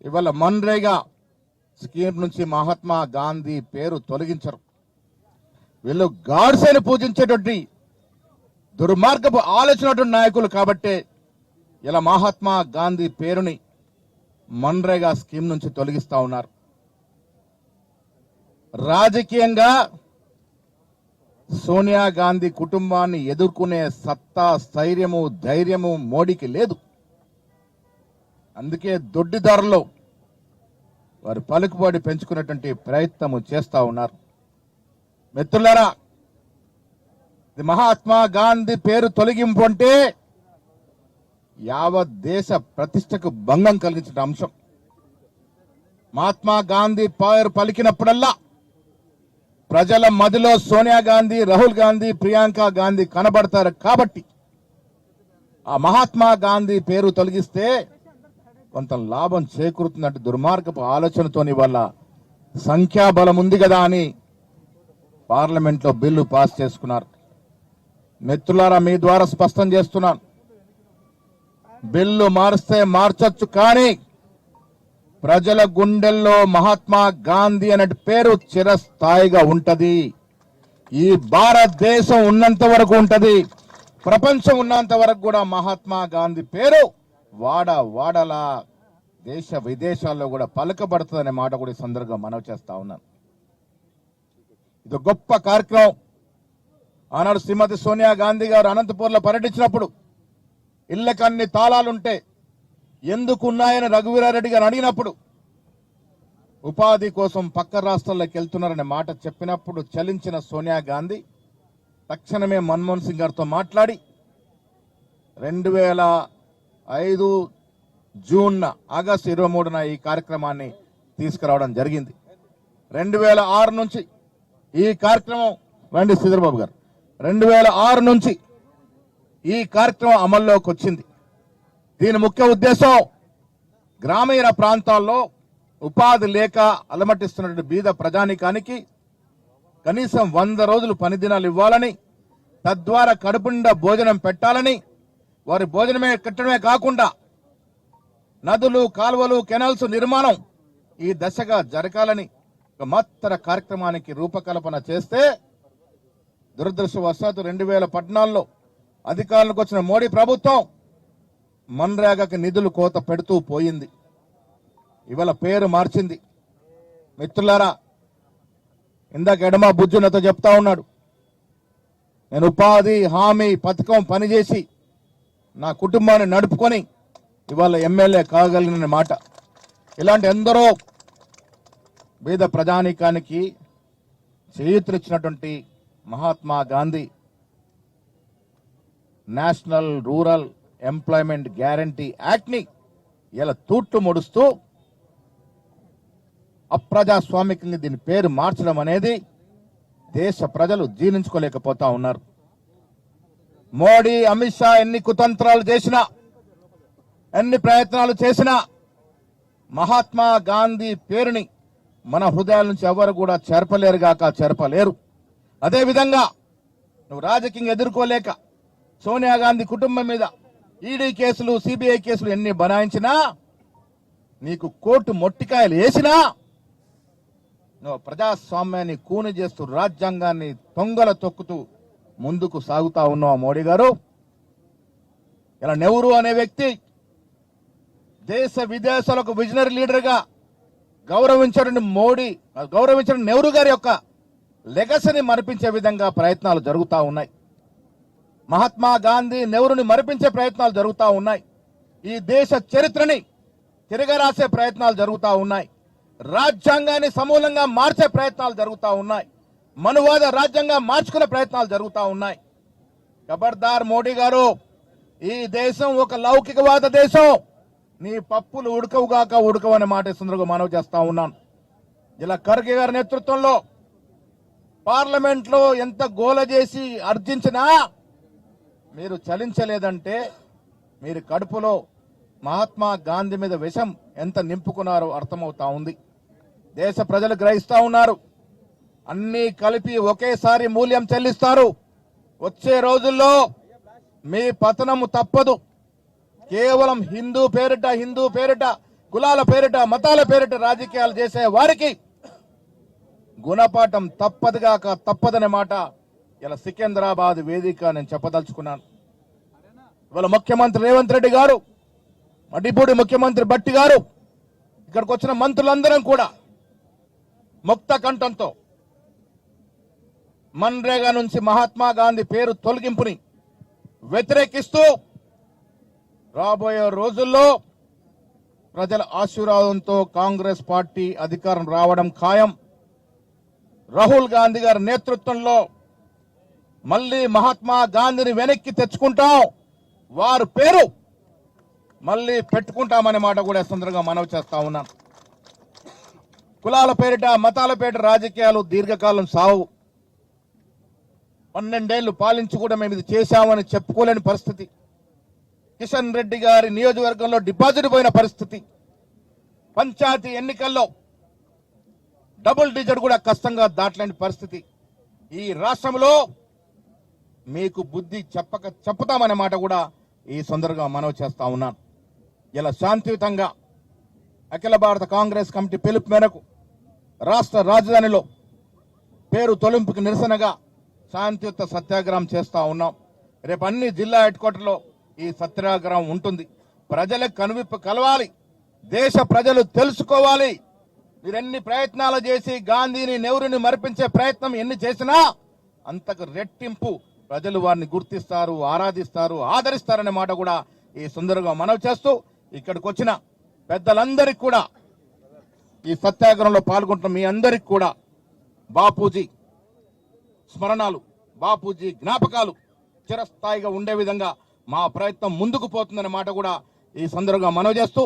ఇవాళ మన్రేగా స్కీమ్ నుంచి మహాత్మా గాంధీ పేరు తొలగించరు. వీళ్ళు గాడ్సేని పూజించేటువంటి దుర్మార్గపు ఆలోచన నాయకులు కాబట్టే ఇలా మహాత్మా గాంధీ పేరుని మన్రేగా స్కీమ్ నుంచి తొలగిస్తా ఉన్నారు. రాజకీయంగా సోనియా గాంధీ కుటుంబాన్ని ఎదుర్కొనే సత్తా, స్థైర్యము, ధైర్యము మోడీకి లేదు. అందుకే దొడ్డిదారులో వారు పలుకుబడి పెంచుకునేటువంటి ప్రయత్నము చేస్తా ఉన్నారు. మిత్రులారా, ఇది మహాత్మా గాంధీ పేరు తొలగింపు అంటే యావత్ దేశ ప్రతిష్టకు భంగం కలిగించిన అంశం. మహాత్మా గాంధీ పేరు పలికినప్పుడల్లా ప్రజల మదిలో సోనియా గాంధీ, రాహుల్ గాంధీ, ప్రియాంక గాంధీ కనబడతారు. కాబట్టి ఆ మహాత్మా గాంధీ పేరు తొలగిస్తే కొంత లాభం చేకూరుతున్నట్టు దుర్మార్గపు ఆలోచనతోని వల్ల సంఖ్యాబలం ఉంది కదా అని పార్లమెంట్లో బిల్లు పాస్ చేసుకున్నారు. మిత్రులారా, మీ ద్వారా స్పష్టం చేస్తున్నాను, బిల్లు మారిస్తే మార్చొచ్చు, కానీ ప్రజల గుండెల్లో మహాత్మా గాంధీ అనే పేరు చిరస్థాయిగా ఉంటది. ఈ భారతదేశం ఉన్నంత వరకు ఉంటది, ప్రపంచం ఉన్నంత వరకు కూడా మహాత్మా గాంధీ పేరు వాడలా దేశ విదేశాల్లో కూడా పలకబడుతుందనే మాట కూడా ఈ సందర్భంగా మనవి చేస్తా ఉన్నాను. ఇది గొప్ప కార్యక్రమం. ఆనాడు శ్రీమతి సోనియా గాంధీ గారు అనంతపూర్లో పర్యటించినప్పుడు ఇళ్లకన్ని తాళాలుంటే ఎందుకున్నాయని రఘువీరారెడ్డి గారు అడిగినప్పుడు ఉపాధి కోసం పక్క రాష్ట్రాల్లోకి వెళ్తున్నారనే మాట చెప్పినప్పుడు చలించిన సోనియా గాంధీ తక్షణమే మన్మోహన్ సింగ్ గారితో మాట్లాడి 2005 జూన్ ఆగస్టు 23న ఈ కార్యక్రమాన్ని తీసుకురావడం జరిగింది. 2006 నుంచి ఈ కార్యక్రమం రండి శ్రీధర్బాబు గారు 2006 నుంచి ఈ కార్యక్రమం అమల్లోకి వచ్చింది. దీని ముఖ్య ఉద్దేశం గ్రామీణ ప్రాంతాల్లో ఉపాధి లేక అలమటిస్తున్న బీద ప్రజానికానికి కనీసం 100 రోజులు పని దినాలు ఇవ్వాలని, తద్వారా కడుపు నిండా భోజనం పెట్టాలని, వారి భోజనమే కట్టడమే కాకుండా నదులు, కాలువలు, కెనాల్స్ నిర్మాణం ఈ దశగా జరగాలని ఒక మహత్తర కార్యక్రమానికి రూపకల్పన చేస్తే దురదృష్టవశాత్తు 2014లో అధికారంలోకి వచ్చిన మోడీ ప్రభుత్వం మన్రేగాకి నిధులు కోత పెడుతూ పోయింది. ఇవాళ పేరు మార్చింది. మిత్రులారా, ఇందాక ఎడమ బుజ్జునతో చెప్తా ఉన్నాడు, నేను ఉపాధి హామీ పథకం పనిచేసి నా కుటుంబాన్ని నడుపుకొని ఇవాళ ఎమ్మెల్యే కాగలిగిన మాట. ఇలాంటి ఎందరో బీద ప్రజానీకానికి చేయూతనిచ్చినటువంటి Mahatma Gandhi National Rural Employment Guarantee Act ని ఇలా తూట్లు ముడుస్తూ అప్రజాస్వామికంగా దీని పేరు మార్చడం అనేది దేశ ప్రజలు జీర్ణించుకోలేకపోతా ఉన్నారు. మోడీ, అమిత్ షా ఎన్ని కుతంత్రాలు చేసినా, ఎన్ని ప్రయత్నాలు చేసినా మహాత్మా గాంధీ పేరుని మన హృదయాల నుంచి ఎవరు కూడా చెరపలేరు. అదేవిధంగా నువ్వు రాజకీయంగా ఎదుర్కోలేక సోనియా గాంధీ కుటుంబం మీద ఈడీ కేసులు, సిబిఐ కేసులు ఎన్ని బనాయించినా, నీకు కోర్టు మొట్టికాయలు వేసినా నువ్వు ప్రజాస్వామ్యాన్ని కూని చేస్తూ రాజ్యాంగాన్ని తొంగల తొక్కుతూ ముందుకు సాగుతా ఉన్నావు మోడీ గారు. ఇలా నెహ్రూ అనే వ్యక్తి దేశ విదేశాలకు విజనరీ లీడర్ గా గౌరవించడం నెహ్రూ గారి యొక్క లెగసీని మరిపించే విధంగా ప్రయత్నాలు జరుగుతూ ఉన్నాయి. మహాత్మా గాంధీ, నెహ్రూని మరిపించే ప్రయత్నాలు జరుగుతూ ఉన్నాయి. ఈ దేశ చరిత్రని తిరగరాసే ప్రయత్నాలు జరుగుతూ ఉన్నాయి. రాజ్యాంగాన్ని సమూలంగా మార్చే ప్రయత్నాలు జరుగుతూ ఉన్నాయి. మనువాద రాజ్యాంగం మార్చుకునే ప్రయత్నాలు జరుగుతూ ఉన్నాయి. ఖబర్దార్ మోడీ గారు, ఈ దేశం ఒక లౌకికవాద దేశం. నీ పప్పులు ఉడకవనే మాట సందర్భంగా మనవి చేస్తా ఉన్నాను. ఇలా ఖర్గే గారి నేతృత్వంలో పార్లమెంట్ లో ఎంత గోల చేసి అర్జించినా మీరు చలించలేదంటే మీరు కడుపులో మహాత్మా గాంధీ మీద విషం ఎంత నింపుకున్నారో అర్థమవుతా ఉంది. దేశ ప్రజలు గ్రహిస్తా ఉన్నారు. అన్నీ కలిపి ఒకేసారి మూల్యం చెల్లిస్తారు. వచ్చే రోజుల్లో మీ పతనము తప్పదు. కేవలం హిందూ పేరిట కులాల పేరిట మతాల పేరిట రాజకీయాలు చేసే వారికి గుణపాఠం తప్పదుగాక తప్పదనే మాట ఇలా సికింద్రాబాద్ వేదిక నేను చెప్పదలుచుకున్నాను. ఇవాళ ముఖ్యమంత్రి రేవంత్ రెడ్డి గారు, డిప్యూటీ ముఖ్యమంత్రి భట్టి గారు, ఇక్కడికి వచ్చిన మంత్రులందరం కూడా ముక్త కంఠంతో మన్రేగా నుంచి మహాత్మా గాంధీ పేరు తొలగింపుని వ్యతిరేకిస్తూ రాబోయే రోజుల్లో ప్రజల ఆశీర్వాదంతో కాంగ్రెస్ పార్టీ అధికారం రావడం ఖాయం. రాహుల్ గాంధీ గారి నేతృత్వంలో మళ్ళీ మహాత్మా గాంధీని వెనక్కి తెచ్చుకుంటాం, వారి పేరు మళ్ళీ పెట్టుకుంటామనే మాట కూడా సందర్భంగా మనవి చేస్తా ఉన్నాను. కులాల పేరిట మతాల పేరిట రాజకీయాలు దీర్ఘకాలం సాగు. 12 ఏళ్లు పాలించి కూడా మేము ఇది చేశామని చెప్పుకోలేని పరిస్థితి. కిషన్ రెడ్డి గారి నియోజకవర్గంలో డిపాజిట్ పోయిన పరిస్థితి. పంచాయతీ ఎన్నికల్లో డబుల్ డిజిట్ కూడా కష్టంగా దాటలేని పరిస్థితి. ఈ రాష్ట్రంలో మీకు బుద్ధి చెప్పుతామనే మాట కూడా ఈ సందర్భంగా మనవి చేస్తా ఉన్నాను. ఇలా శాంతియుతంగా అఖిల భారత కాంగ్రెస్ కమిటీ పిలుపు మేరకు రాష్ట్ర రాజధానిలో పేరు తొలగింపుకి నిరసనగా శాంతియుత సత్యాగ్రహం చేస్తా ఉన్నాం. రేపు అన్ని జిల్లా హెడ్ క్వార్టర్లో ఈ సత్యాగ్రహం ఉంటుంది. ప్రజలకు కనువిప్పు కలవాలి, దేశ ప్రజలు తెలుసుకోవాలి. మీరెన్ని ప్రయత్నాలు చేసి గాంధీని నెహ్రూని మరిపించే ప్రయత్నం ఎన్ని చేసినా అంతకు రెట్టింపు ప్రజలు వారిని గుర్తిస్తారు, ఆరాధిస్తారు, ఆదరిస్తారనే మాట కూడా ఈ సందర్భంగా మనవి చేస్తూ ఇక్కడికి వచ్చిన పెద్దలందరికీ కూడా, ఈ సత్యాగ్రహంలో పాల్గొంటున్న మీ అందరికి కూడా బాపూజీ స్మరణాలు, బాపూజీ జ్ఞాపకాలు చిరస్థాయిగా ఉండే విధంగా మా ప్రయత్నం ముందుకు పోతుందనే మాట కూడా ఈ సందర్భంగా మనవి చేస్తూ